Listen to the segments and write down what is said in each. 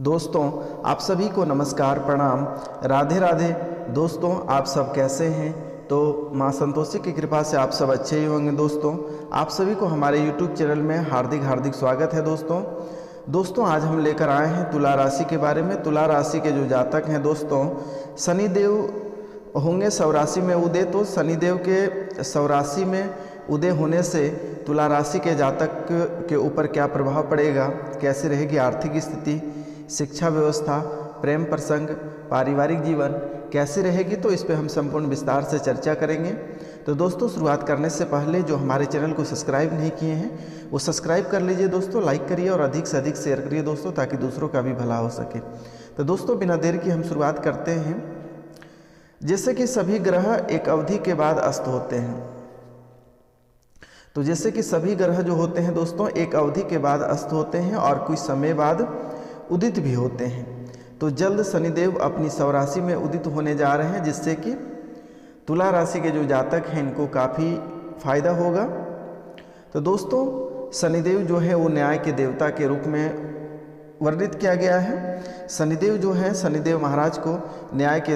दोस्तों आप सभी को नमस्कार प्रणाम राधे राधे। दोस्तों आप सब कैसे हैं? तो माँ संतोषी की कृपा से आप सब अच्छे ही होंगे। दोस्तों आप सभी को हमारे YouTube चैनल में हार्दिक हार्दिक स्वागत है। दोस्तों आज हम लेकर आए हैं तुला राशि के बारे में। तुला राशि के जो जातक हैं दोस्तों, शनिदेव होंगे सौराशि में उदय। तो शनिदेव के सौराशि में उदय होने से तुला राशि के जातक के ऊपर क्या प्रभाव पड़ेगा, कैसे रहेगी आर्थिक स्थिति, शिक्षा व्यवस्था, प्रेम प्रसंग, पारिवारिक जीवन कैसे रहेगी, तो इस पे हम संपूर्ण विस्तार से चर्चा करेंगे। तो दोस्तों शुरुआत करने से पहले जो हमारे चैनल को सब्सक्राइब नहीं किए हैं वो सब्सक्राइब कर लीजिए दोस्तों, लाइक करिए और अधिक से अधिक शेयर करिए दोस्तों, ताकि दूसरों का भी भला हो सके। तो दोस्तों बिना देर की हम शुरुआत करते हैं। जैसे कि सभी ग्रह एक अवधि के बाद अस्त होते हैं, तो जैसे कि सभी ग्रह जो होते हैं दोस्तों एक अवधि के बाद अस्त होते हैं और कुछ समय बाद उदित भी होते हैं। तो जल्द शनिदेव अपनी सौराशि में उदित होने जा रहे हैं, जिससे कि तुला राशि के जो जातक हैं इनको काफ़ी फायदा होगा। तो दोस्तों शनिदेव जो है वो न्याय के देवता के रूप में वर्णित किया गया है। शनिदेव जो है, शनिदेव महाराज को न्याय के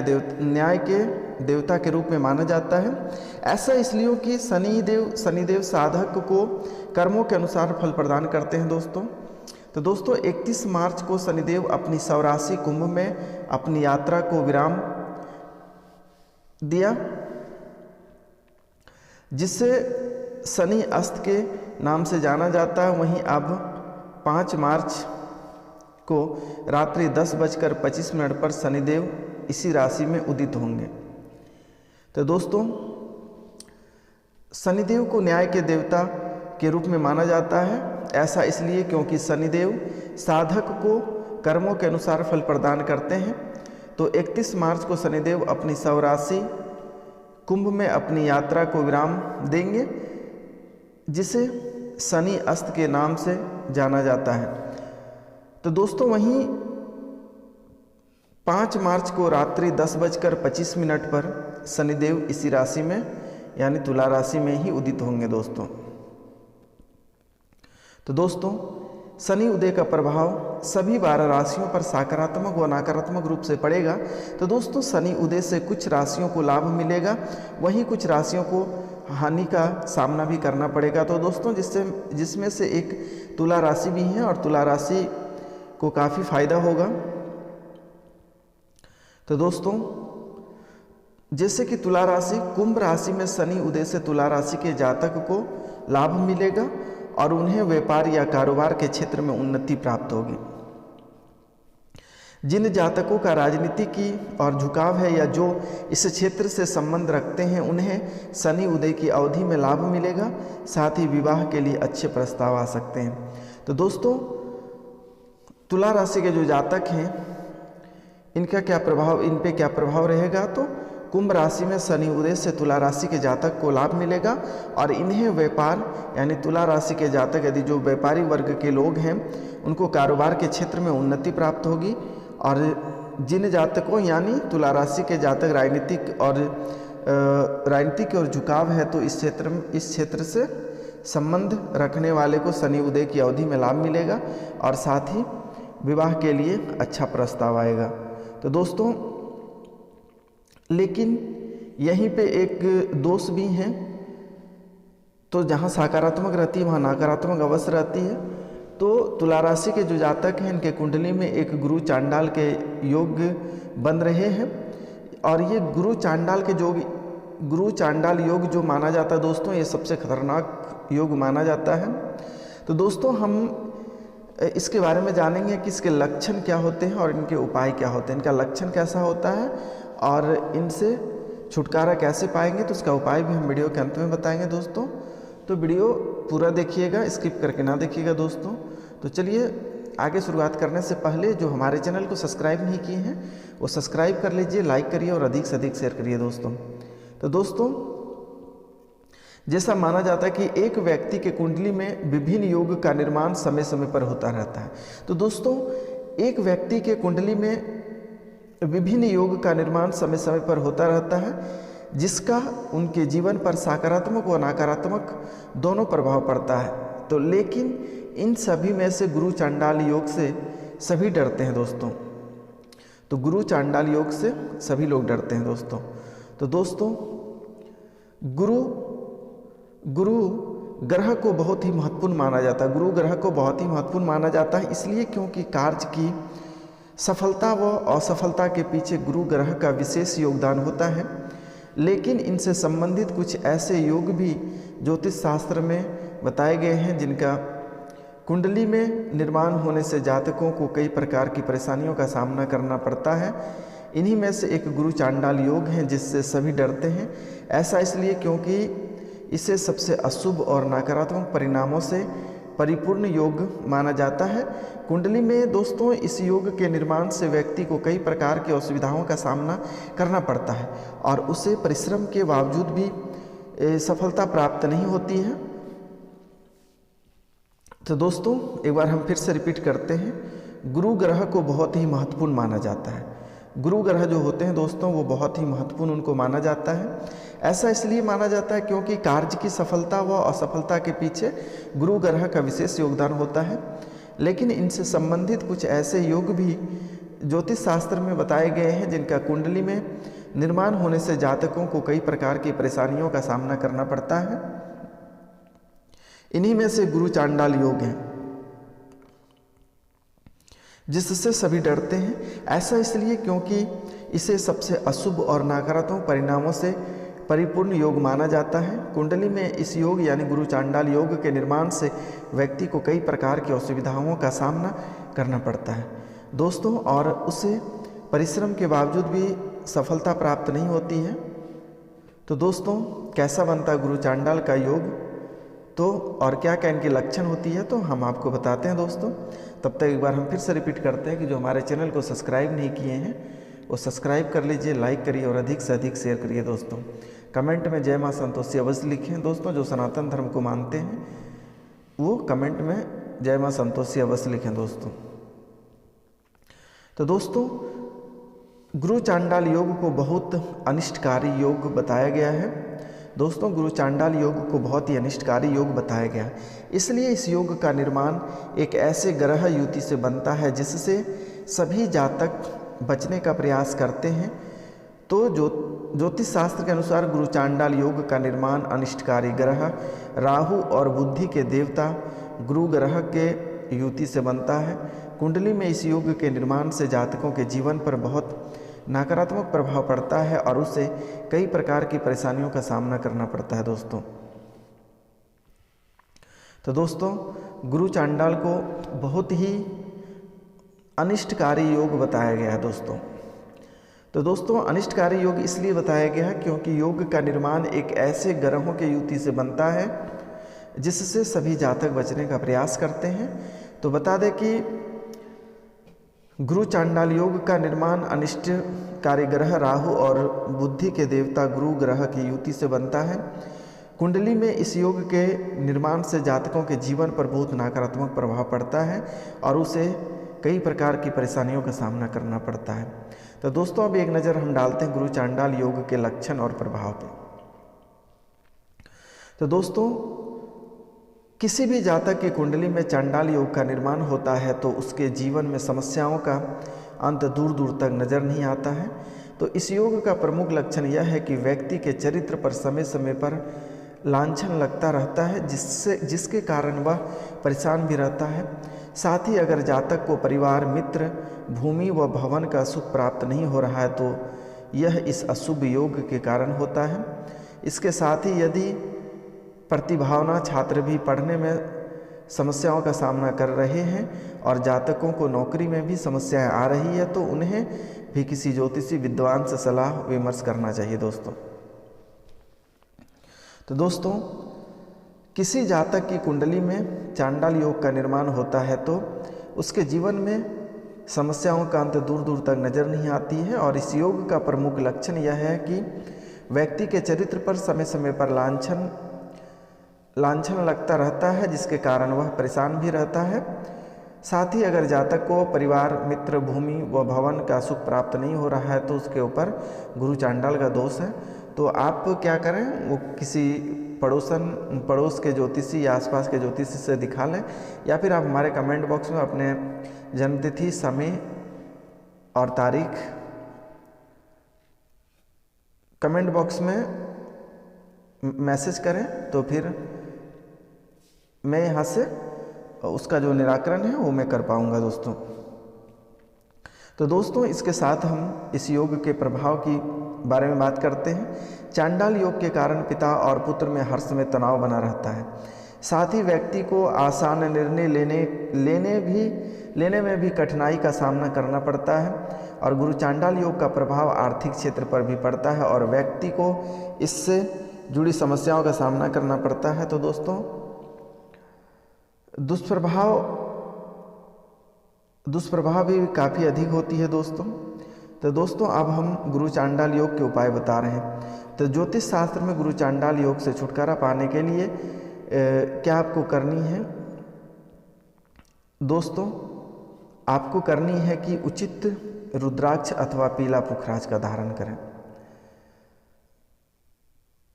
देवता के रूप में माना जाता है। ऐसा इसलिए कि शनिदेव साधक को कर्मों के अनुसार फल प्रदान करते हैं दोस्तों। तो दोस्तों 31 मार्च को शनिदेव अपनी सौराशि कुंभ में अपनी यात्रा को विराम दिया, जिससे शनि अस्त के नाम से जाना जाता है। वहीं अब 5 मार्च को रात्रि 10:25 पर शनिदेव इसी राशि में उदित होंगे। तो दोस्तों शनिदेव को न्याय के देवता के रूप में माना जाता है। ऐसा इसलिए क्योंकि शनिदेव साधक को कर्मों के अनुसार फल प्रदान करते हैं। तो 31 मार्च को शनिदेव अपनी सौराशि कुंभ में अपनी यात्रा को विराम देंगे, जिसे शनि अस्त के नाम से जाना जाता है। तो दोस्तों वहीं 5 मार्च को रात्रि 10:25 पर शनिदेव इसी राशि में यानी तुला राशि में ही उदित होंगे दोस्तों। तो दोस्तों शनि उदय का प्रभाव सभी 12 राशियों पर सकारात्मक व नकारात्मक रूप से पड़ेगा। तो दोस्तों शनि उदय से कुछ राशियों को लाभ मिलेगा, वहीं कुछ राशियों को हानि का सामना भी करना पड़ेगा। तो दोस्तों जिसमें से एक तुला राशि भी है और तुला राशि को काफ़ी फायदा होगा। तो दोस्तों जैसे कि तुला राशि कुंभ राशि में शनि उदय से तुला राशि के जातक को लाभ मिलेगा और उन्हें व्यापार या कारोबार के क्षेत्र में उन्नति प्राप्त होगी। जिन जातकों का राजनीति की और झुकाव है या जो इस क्षेत्र से संबंध रखते हैं उन्हें शनि उदय की अवधि में लाभ मिलेगा। साथ ही विवाह के लिए अच्छे प्रस्ताव आ सकते हैं। तो दोस्तों तुला राशि के जो जातक हैं इन पे क्या प्रभाव रहेगा, तो कुंभ राशि में शनि उदय से तुला राशि के जातक को लाभ मिलेगा और इन्हें व्यापार यानी तुला राशि के जातक यदि जो व्यापारी वर्ग के लोग हैं उनको कारोबार के क्षेत्र में उन्नति प्राप्त होगी। और जिन जातकों यानी तुला राशि के जातक राजनीतिक और झुकाव है तो इस क्षेत्र से संबंध रखने वाले को शनि उदय की अवधि में लाभ मिलेगा और साथ ही विवाह के लिए अच्छा प्रस्ताव आएगा। तो दोस्तों लेकिन यहीं पे एक दोष भी हैं, तो जहाँ सकारात्मक रहती है वहाँ नकारात्मक अवश्य रहती है। तो तुला राशि के जो जातक हैं इनके कुंडली में एक गुरु चांडाल के योग बन रहे हैं और ये गुरु चांडाल योग जो माना जाता है दोस्तों, ये सबसे खतरनाक योग माना जाता है। तो दोस्तों हम इसके बारे में जानेंगे कि इसके लक्षण क्या होते हैं और इनके उपाय क्या होते हैं, इनका लक्षण कैसा होता है और इनसे छुटकारा कैसे पाएंगे, तो उसका उपाय भी हम वीडियो के अंत में बताएंगे दोस्तों। तो वीडियो पूरा देखिएगा, स्किप करके ना देखिएगा दोस्तों। तो चलिए आगे शुरुआत करने से पहले जो हमारे चैनल को सब्सक्राइब नहीं किए हैं वो सब्सक्राइब कर लीजिए, लाइक करिए और अधिक से अधिक शेयर करिए दोस्तों। तो दोस्तों जैसा माना जाता है कि एक व्यक्ति के कुंडली में विभिन्न योग का निर्माण समय समय पर होता रहता है। तो दोस्तों एक व्यक्ति के कुंडली में विभिन्न योग का निर्माण समय समय पर होता रहता है, जिसका उनके जीवन पर सकारात्मक व नकारात्मक दोनों प्रभाव पड़ता है। तो लेकिन इन सभी में से गुरु चांडाल योग से सभी डरते हैं दोस्तों। तो गुरु चांडाल योग से सभी लोग डरते हैं दोस्तों। तो दोस्तों गुरु ग्रह को बहुत ही महत्वपूर्ण माना जाता है। गुरु ग्रह को बहुत ही महत्वपूर्ण माना जाता है इसलिए क्योंकि कार्य की सफलता व असफलता के पीछे गुरु ग्रह का विशेष योगदान होता है। लेकिन इनसे संबंधित कुछ ऐसे योग भी ज्योतिष शास्त्र में बताए गए हैं जिनका कुंडली में निर्माण होने से जातकों को कई प्रकार की परेशानियों का सामना करना पड़ता है। इन्हीं में से एक गुरु चांडाल योग है जिससे सभी डरते हैं। ऐसा इसलिए क्योंकि इसे सबसे अशुभ और नकारात्मक परिणामों से परिपूर्ण योग माना जाता है। कुंडली में दोस्तों इस योग के निर्माण से व्यक्ति को कई प्रकार की असुविधाओं का सामना करना पड़ता है और उसे परिश्रम के बावजूद भी सफलता प्राप्त नहीं होती है। तो दोस्तों एक बार हम फिर से रिपीट करते हैं, गुरु ग्रह को बहुत ही महत्वपूर्ण माना जाता है। गुरु ग्रह जो होते हैं दोस्तों वो बहुत ही महत्वपूर्ण उनको माना जाता है। ऐसा इसलिए माना जाता है क्योंकि कार्य की सफलता व असफलता के पीछे गुरु ग्रह का विशेष योगदान होता है। लेकिन इनसे संबंधित कुछ ऐसे योग भी ज्योतिष शास्त्र में बताए गए हैं जिनका कुंडली में निर्माण होने से जातकों को कई प्रकार की परेशानियों का सामना करना पड़ता है। इन्हीं में से गुरु चांडाल योग है जिससे सभी डरते हैं। ऐसा इसलिए क्योंकि इसे सबसे अशुभ और नकारात्मक परिणामों से परिपूर्ण योग माना जाता है। कुंडली में इस योग यानी गुरु चांडाल योग के निर्माण से व्यक्ति को कई प्रकार की असुविधाओं का सामना करना पड़ता है दोस्तों, और उसे परिश्रम के बावजूद भी सफलता प्राप्त नहीं होती है। तो दोस्तों कैसा बनता है गुरु चांडाल का योग, तो और क्या क्या इनके लक्षण होती है, तो हम आपको बताते हैं दोस्तों। तब तक एक बार हम फिर से रिपीट करते हैं कि जो हमारे चैनल को सब्सक्राइब नहीं किए हैं वो सब्सक्राइब कर लीजिए, लाइक करिए और अधिक से अधिक शेयर करिए दोस्तों। कमेंट में जय मां संतोषी अवश्य लिखें दोस्तों। जो सनातन धर्म को मानते हैं वो कमेंट में जय मां संतोषी अवश्य लिखें दोस्तों। तो दोस्तों गुरु चांडाल योग को बहुत अनिष्टकारी योग बताया गया है दोस्तों। गुरु चांडाल योग को बहुत ही अनिष्टकारी योग बताया गया है, इसलिए इस योग का निर्माण एक ऐसे ग्रह युति से बनता है जिससे सभी जातक बचने का प्रयास करते हैं। तो ज्योतिष शास्त्र के अनुसार गुरु चांडाल योग का निर्माण अनिष्टकारी ग्रह राहु और बुद्धि के देवता गुरु ग्रह के युति से बनता है। कुंडली में इस योग के निर्माण से जातकों के जीवन पर बहुत नकारात्मक प्रभाव पड़ता है और उसे कई प्रकार की परेशानियों का सामना करना पड़ता है दोस्तों। तो दोस्तों गुरु चांडाल को बहुत ही अनिष्टकारी योग बताया गया है दोस्तों। तो दोस्तों अनिष्टकारी योग इसलिए बताया गया है क्योंकि योग का निर्माण एक ऐसे ग्रहों के युति से बनता है जिससे सभी जातक बचने का प्रयास करते हैं। तो बता दें कि गुरु चांडाल योग का निर्माण अनिष्टकारी ग्रह राहु और बुद्धि के देवता गुरु ग्रह की युति से बनता है। कुंडली में इस योग के निर्माण से जातकों के जीवन पर बहुत नकारात्मक प्रभाव पड़ता है और उसे कई प्रकार की परेशानियों का सामना करना पड़ता है। तो दोस्तों अब एक नज़र हम डालते हैं गुरु चांडाल योग के लक्षण और प्रभाव पे। तो दोस्तों किसी भी जातक की कुंडली में चांडाल योग का निर्माण होता है तो उसके जीवन में समस्याओं का अंत दूर दूर तक नजर नहीं आता है। तो इस योग का प्रमुख लक्षण यह है कि व्यक्ति के चरित्र पर समय समय पर लांछन लगता रहता है जिसके कारण वह परेशान भी रहता है। साथ ही अगर जातक को परिवार मित्र भूमि व भवन का सुख प्राप्त नहीं हो रहा है तो यह इस अशुभ योग के कारण होता है। इसके साथ ही यदि प्रतिभावान छात्र भी पढ़ने में समस्याओं का सामना कर रहे हैं और जातकों को नौकरी में भी समस्याएं आ रही है तो उन्हें भी किसी ज्योतिषी विद्वान से सलाह विमर्श करना चाहिए दोस्तों। तो दोस्तों किसी जातक की कुंडली में चांडाल योग का निर्माण होता है तो उसके जीवन में समस्याओं का अंत दूर दूर तक नजर नहीं आती है और इस योग का प्रमुख लक्षण यह है कि व्यक्ति के चरित्र पर समय समय पर लांछन लगता रहता है जिसके कारण वह परेशान भी रहता है। साथ ही अगर जातक को परिवार मित्र भूमि व भवन का सुख प्राप्त नहीं हो रहा है तो उसके ऊपर गुरु चांडाल का दोष है। तो आप क्या करें, वो किसी पड़ोस के ज्योतिषी या आसपास के ज्योतिषी से दिखा लें या फिर आप हमारे कमेंट बॉक्स में अपने जन्मतिथि, समय और तारीख कमेंट बॉक्स में मैसेज करें, तो फिर मैं यहाँ से उसका जो निराकरण है वो मैं कर पाऊँगा दोस्तों। तो दोस्तों इसके साथ हम इस योग के प्रभाव की बारे में बात करते हैं। चांडाल योग के कारण पिता और पुत्र में हर समय तनाव बना रहता है, साथ ही व्यक्ति को आसान निर्णय लेने में भी कठिनाई का सामना करना पड़ता है। और गुरु चांडाल योग का प्रभाव आर्थिक क्षेत्र पर भी पड़ता है और व्यक्ति को इससे जुड़ी समस्याओं का सामना करना पड़ता है। तो दोस्तों दुष्प्रभाव भी काफ़ी अधिक होती है दोस्तों। तो दोस्तों अब हम गुरु चांडाल योग के उपाय बता रहे हैं। तो ज्योतिष शास्त्र में गुरु चांडाल योग से छुटकारा पाने के लिए क्या आपको करनी है दोस्तों? आपको करनी है कि उचित रुद्राक्ष अथवा पीला पुखराज का धारण करें।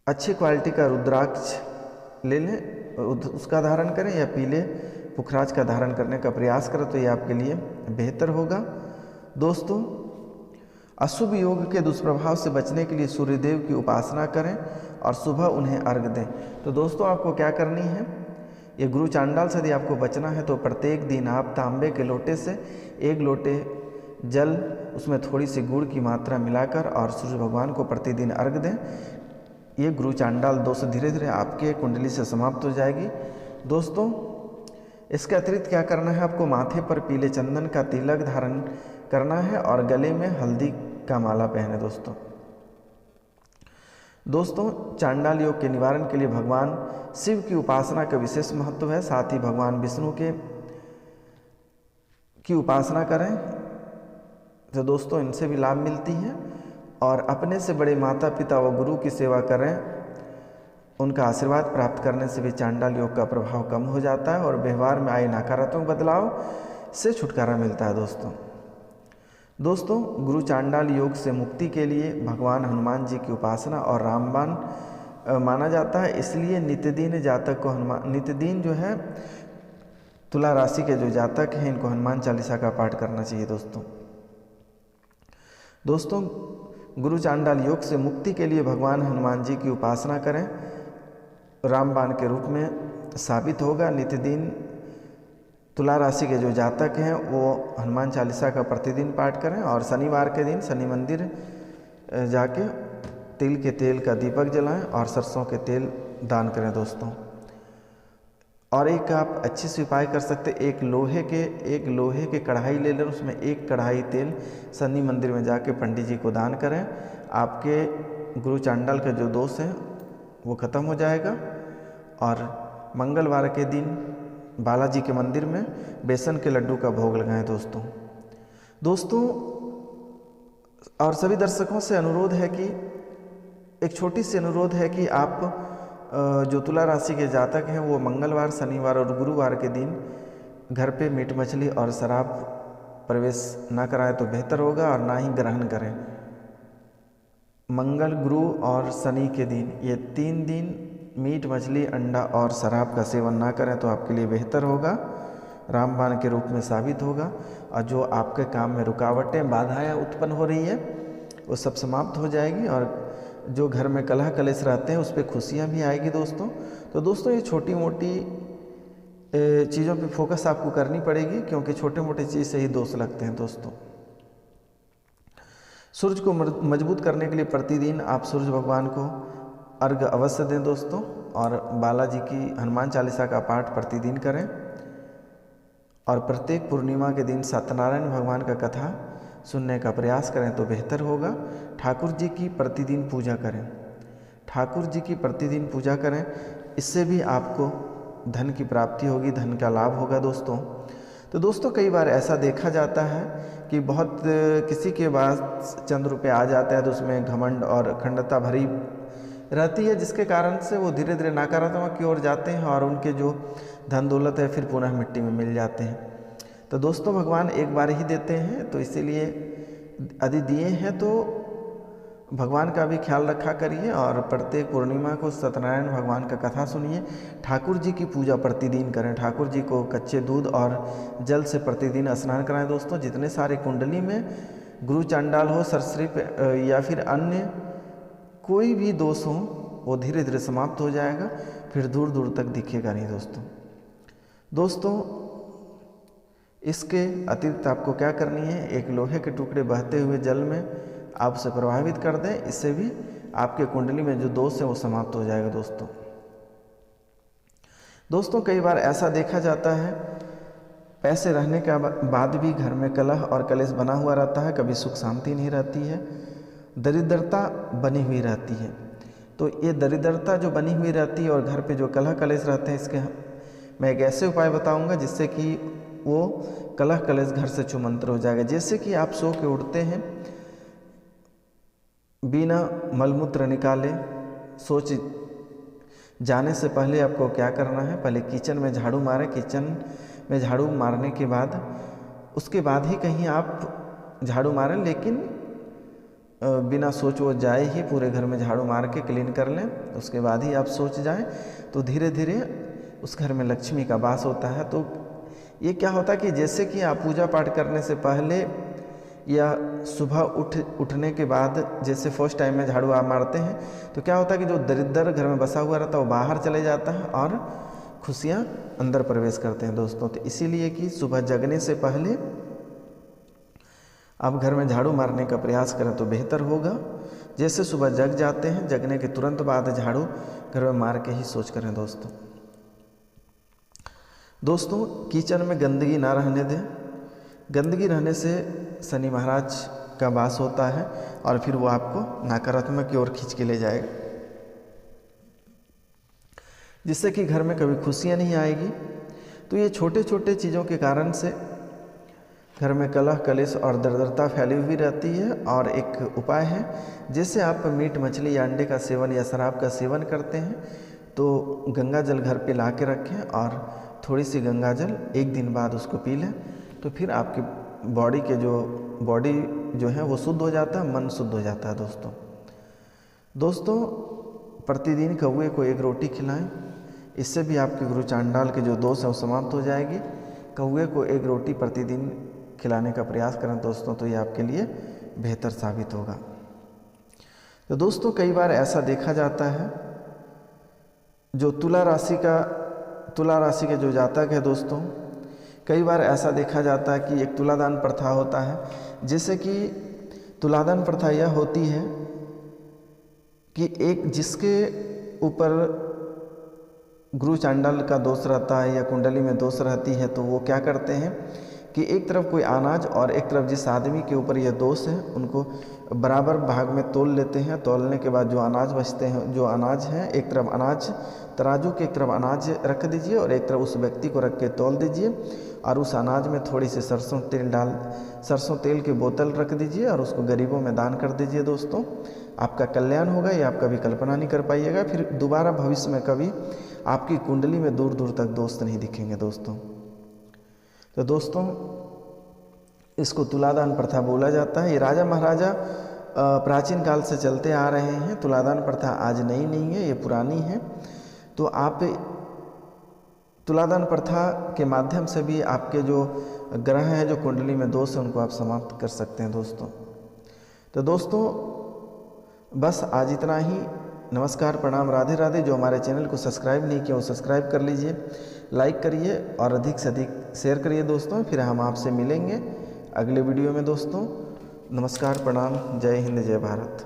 अच्छी क्वालिटी का रुद्राक्ष ले लें, उसका धारण करें, या पीले पुखराज का धारण करने का प्रयास करें, तो ये आपके लिए बेहतर होगा। दोस्तों अशुभ योग के दुष्प्रभाव से बचने के लिए सूर्यदेव की उपासना करें और सुबह उन्हें अर्घ दें। तो दोस्तों आपको क्या करनी है, ये गुरु चांडाल से यदि आपको बचना है तो प्रत्येक दिन आप तांबे के लोटे से 1 लोटे जल, उसमें थोड़ी सी गुड़ की मात्रा मिलाकर और सूर्य भगवान को प्रतिदिन अर्घ दें। ये गुरु चांडाल दोष धीरे धीरे आपके कुंडली से समाप्त हो जाएगी। दोस्तों इसके अतिरिक्त क्या करना है, आपको माथे पर पीले चंदन का तिलक धारण करना है और गले में हल्दी का माला पहने। दोस्तों चांडाल योग के निवारण के लिए भगवान शिव की उपासना का विशेष महत्व है, साथ ही भगवान विष्णु की उपासना करें। तो दोस्तों इनसे भी लाभ मिलती है। और अपने से बड़े माता पिता व गुरु की सेवा करें, उनका आशीर्वाद प्राप्त करने से भी चांडाल योग का प्रभाव कम हो जाता है और व्यवहार में आए नकारात्मक बदलाव से छुटकारा मिलता है। दोस्तों गुरु चांडाल योग से मुक्ति के लिए भगवान हनुमान जी की उपासना और रामबाण माना जाता है, इसलिए नित्यदिन जातक को नित्यदिन जो है तुला राशि के जो जातक हैं इनको हनुमान चालीसा का पाठ करना चाहिए। दोस्तों गुरु चांडाल योग से मुक्ति के लिए भगवान हनुमान जी की उपासना करें, रामबाण के रूप में साबित होगा। नित्यदिन तुला राशि के जो जातक हैं वो हनुमान चालीसा का प्रतिदिन पाठ करें और शनिवार के दिन शनि मंदिर जाके तिल के तेल का दीपक जलाएं और सरसों के तेल दान करें दोस्तों। और एक आप अच्छे से उपाय कर सकते, एक लोहे के कढ़ाई ले लें, उसमें 1 कढ़ाई तेल शनि मंदिर में जाके पंडित जी को दान करें। आपके गुरु चांडाल के जो दोष हैं वो ख़त्म हो जाएगा। और मंगलवार के दिन बालाजी के मंदिर में बेसन के लड्डू का भोग लगाएं दोस्तों। और सभी दर्शकों से अनुरोध है कि एक छोटी सी अनुरोध है कि आप जो तुला राशि के जातक हैं वो मंगलवार, शनिवार और गुरुवार के दिन घर पे मीट मछली और शराब प्रवेश ना कराएं तो बेहतर होगा, और ना ही ग्रहण करें। मंगल, गुरु और शनि के दिन, ये 3 दिन मीट मछली, अंडा और शराब का सेवन ना करें तो आपके लिए बेहतर होगा, रामबाण के रूप में साबित होगा। और जो आपके काम में रुकावटें, बाधाएं उत्पन्न हो रही है वो सब समाप्त हो जाएगी, और जो घर में कलह कलेश रहते हैं उस पर खुशियाँ भी आएगी दोस्तों। तो दोस्तों ये छोटी मोटी चीज़ों पे फोकस आपको करनी पड़ेगी, क्योंकि छोटे मोटे चीज़ से ही दोष लगते हैं दोस्तों। सूर्य को मजबूत करने के लिए प्रतिदिन आप सूर्य भगवान को अर्घ अवश्य दें दोस्तों, और बालाजी की हनुमान चालीसा का पाठ प्रतिदिन करें। और प्रत्येक पूर्णिमा के दिन सत्यनारायण भगवान का कथा सुनने का प्रयास करें तो बेहतर होगा। ठाकुर जी की प्रतिदिन पूजा करें, इससे भी आपको धन की प्राप्ति होगी, धन का लाभ होगा दोस्तों। तो दोस्तों कई बार ऐसा देखा जाता है कि बहुत किसी के पास चंद रुपये आ जाते हैं तो उसमें घमंड और अखंडता भरी रहती है, जिसके कारण से वो धीरे धीरे नकारात्मक की ओर जाते हैं और उनके जो धन दौलत है फिर पुनः मिट्टी में मिल जाते हैं। तो दोस्तों भगवान एक बार ही देते हैं, तो इसीलिए यदि दिए हैं तो भगवान का भी ख्याल रखा करिए और प्रत्येक पूर्णिमा को सत्यनारायण भगवान का कथा सुनिए। ठाकुर जी की पूजा प्रतिदिन करें। ठाकुर जी को कच्चे दूध और जल से प्रतिदिन स्नान कराएं। दोस्तों, जितने सारे कुंडली में गुरु चांडाल हो, सरसृप या फिर अन्य कोई भी दोष हो, वो धीरे धीरे समाप्त हो जाएगा, फिर दूर दूर तक दिखेगा नहीं। दोस्तों इसके अतिरिक्त आपको क्या करनी है, एक लोहे के टुकड़े बहते हुए जल में आप उसे प्रभावित कर दें। इससे भी आपके कुंडली में जो दोष है वो समाप्त हो जाएगा। दोस्तों कई बार ऐसा देखा जाता है, पैसे रहने के बाद भी घर में कलह और कलेश बना हुआ रहता है, कभी सुख शांति नहीं रहती है, दरिद्रता बनी हुई रहती है। तो ये दरिद्रता जो बनी हुई रहती है और घर पे जो कलह कलेश रहते हैं, इसके मैं एक ऐसे उपाय बताऊंगा जिससे कि वो कलह कलेश घर से छूमंतर हो जाएगा। जैसे कि आप सो के उठते हैं, बिना मलमूत्र निकाले सोच जाने से पहले आपको क्या करना है, पहले किचन में झाड़ू मारें। किचन में झाड़ू मारने के बाद उसके बाद ही कहीं आप झाड़ू मारें, लेकिन बिना सोच वो जाए ही पूरे घर में झाड़ू मार के क्लीन कर लें, उसके बाद ही आप सोच जाएं, तो धीरे धीरे उस घर में लक्ष्मी का वास होता है। तो ये क्या होता है कि जैसे कि आप पूजा पाठ करने से पहले या सुबह उठने के बाद जैसे फर्स्ट टाइम में झाड़ू आप मारते हैं, तो क्या होता है कि जो दरिद्र घर में बसा हुआ रहता है वो बाहर चले जाता है और खुशियाँ अंदर प्रवेश करते हैं। दोस्तों तो इसीलिए कि सुबह जगने से पहले आप घर में झाड़ू मारने का प्रयास करें तो बेहतर होगा। जैसे सुबह जग जाते हैं, जगने के तुरंत बाद झाड़ू घर में मार के ही सोच करें। दोस्तों किचन में गंदगी ना रहने दें। गंदगी रहने से शनि महाराज का वास होता है और फिर वो आपको नकारात्मक की ओर खींच के ले जाएगा, जिससे कि घर में कभी खुशियाँ नहीं आएगी। तो ये छोटे छोटे चीज़ों के कारण से घर में कलह कलेश और दरिद्रता फैली हुई रहती है। और एक उपाय है, जैसे आप मीट मछली या अंडे का सेवन या शराब का सेवन करते हैं, तो गंगा जल घर पे ला के रखें और थोड़ी सी गंगा जल एक दिन बाद उसको पी लें, तो फिर आपकी बॉडी जो है वो शुद्ध हो जाता है, मन शुद्ध हो जाता है। दोस्तों प्रतिदिन कौवे को एक रोटी खिलाएं, इससे भी आपके गुरु चांडाल के जो दोष है वो समाप्त हो जाएगी। कौवे को एक रोटी प्रतिदिन खिलाने का प्रयास करें दोस्तों, तो ये आपके लिए बेहतर साबित होगा। तो दोस्तों कई बार ऐसा देखा जाता है, जो तुला राशि के जो जातक है दोस्तों, कई बार ऐसा देखा जाता है कि एक तुलादान प्रथा होता है। जैसे कि तुलादान प्रथा यह होती है कि एक जिसके ऊपर गुरु चांडाल का दोष रहता है या कुंडली में दोष रहती है, तो वो क्या करते हैं कि एक तरफ कोई अनाज और एक तरफ जिस आदमी के ऊपर यह दोष है उनको बराबर भाग में तोल लेते हैं। तोलने के बाद जो अनाज बचते हैं, जो अनाज है, एक तरफ अनाज तराजू के एक तरफ अनाज रख दीजिए और एक तरफ उस व्यक्ति को रख के तोल दीजिए और उस अनाज में थोड़ी सी सरसों तेल की बोतल रख दीजिए और उसको गरीबों में दान कर दीजिए। दोस्तों आपका कल्याण होगा, ये आप कभी कल्पना नहीं कर पाइएगा। फिर दोबारा भविष्य में कभी आपकी कुंडली में दूर दूर तक दोस्त नहीं दिखेंगे। तो दोस्तों इसको तुलादान प्रथा बोला जाता है। ये राजा महाराजा प्राचीन काल से चलते आ रहे हैं। तुलादान प्रथा आज नई नहीं है, ये पुरानी है। तो आप तुलादान प्रथा के माध्यम से भी आपके जो ग्रह हैं, जो कुंडली में दोष है, उनको आप समाप्त कर सकते हैं। तो दोस्तों बस आज इतना ही। नमस्कार, प्रणाम, राधे राधे। जो हमारे चैनल को सब्सक्राइब नहीं किया वो सब्सक्राइब कर लीजिए, लाइक करिए और अधिक से अधिक शेयर करिए दोस्तों। फिर हम आपसे मिलेंगे अगले वीडियो में दोस्तों। नमस्कार, प्रणाम, जय हिंद, जय भारत।